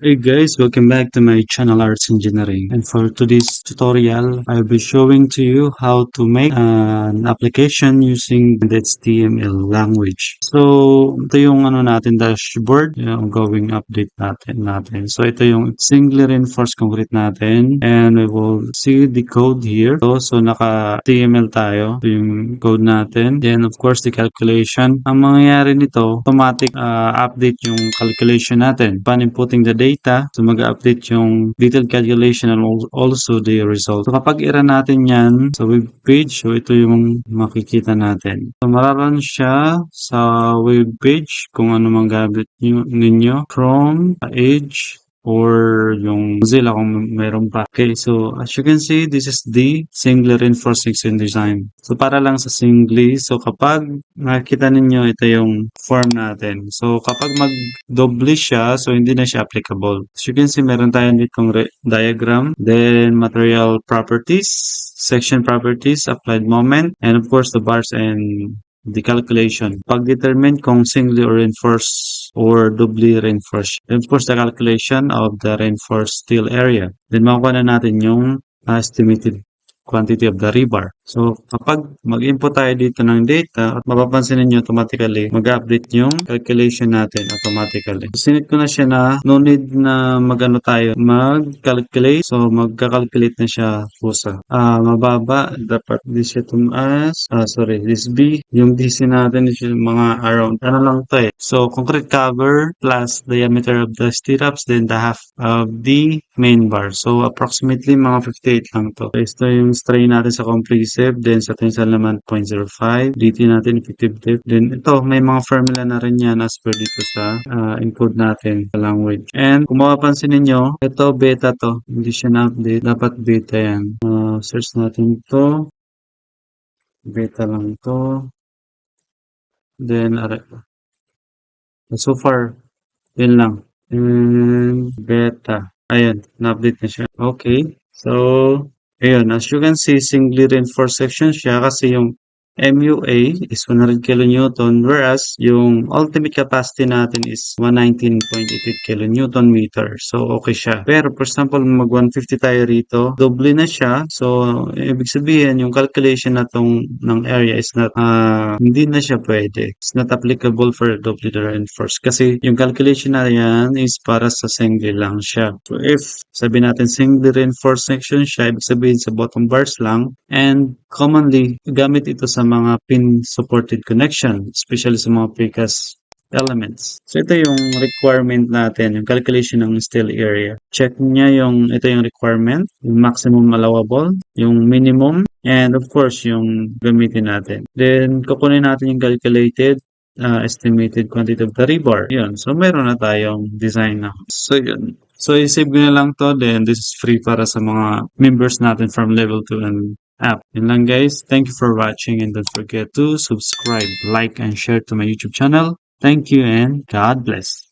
Hey guys, welcome back to my channel Arts Engineering. And for today's tutorial, I'll be showing to you how to make an application using the HTML language. So, ito yung natin dashboard, yung going update natin. So, ito yung singly reinforced concrete natin and we will see the code here. So naka-HTML tayo. Ito yung code natin. Then, of course, the calculation. Ang mangyayari nito, automatic update yung calculation natin. Upon inputting the data, so mag-update yung detailed calculation and also the result. So kapag i-run natin yan sa web page, so ito yung makikita natin. So mararan siya sa web page kung ano mang gamit ninyo. Chrome, Edge, or yung Mozilla kung meron pa. Okay, so as you can see, this is the singly reinforced section design. So para lang sa singly, so kapag nakikita ninyo, ito yung form natin. So kapag mag-doble siya, so hindi na siya applicable. As you can see, meron tayong ditong diagram, then material properties, section properties, applied moment, and of course the bars and the calculation. Pag-determine kung singly or reinforced or doubly reinforced. Then of course the calculation of the reinforced steel area. Then makuha na natin yung estimated quantity of the rebar. So, kapag mag-input tayo dito ng data, at mapapansin ninyo automatically, mag-update yung calculation natin automatically. So, sinit ko na siya na no need na mag-calculate. So, magka-calculate na siya pusa. Mababa, dapat di siya tumaas. This B. Yung DC natin is yung mga around, ano lang to eh. So, concrete cover plus diameter of the stirrups, then the half of the main bar. So, approximately mga 58 lang to. So, ito yung strain natin sa compressive, then sa tensile naman 0.05, DT natin effective depth. Then ito, may mga formula na rin yan as per dito sa encode natin sa language. And kung mapapansin ninyo, ito beta to. Hindi siya na-update. Dapat beta yan. Search natin to. Beta lang to. Then, so far, yun lang. And beta. Ayan, na-update na siya. Okay. So, ayun, as you can see, singly reinforced section siya kasi yung MUA is 100 kilonewton whereas yung ultimate capacity natin is 119.88 kilonewton meter. So, okay siya. Pero, for example, mag 150 tayo rito, doble na siya. So, ibig sabihin, yung calculation na ng area is not, hindi na siya pwede. It's not applicable for doubly reinforced. Kasi yung calculation na yan is para sa single lang siya. So, if sabi natin singly reinforced section siya, ibig sabihin sa bottom bars lang. And commonly, gamit ito sa mga pin-supported connection, especially sa mga precast elements. So, ito yung requirement natin, yung calculation ng steel area. Check niya ito yung requirement, yung maximum allowable, yung minimum, and of course, yung gamitin natin. Then, kukunin natin yung calculated estimated quantity of the rebar. Yun. So, meron na tayong design na. So, yun. So, i-save ko na lang to. Then, this is free para sa mga members natin from level 2 and app. Yun lang guys. Thank you for watching and don't forget to subscribe, like, and share to my YouTube channel. Thank you and God bless.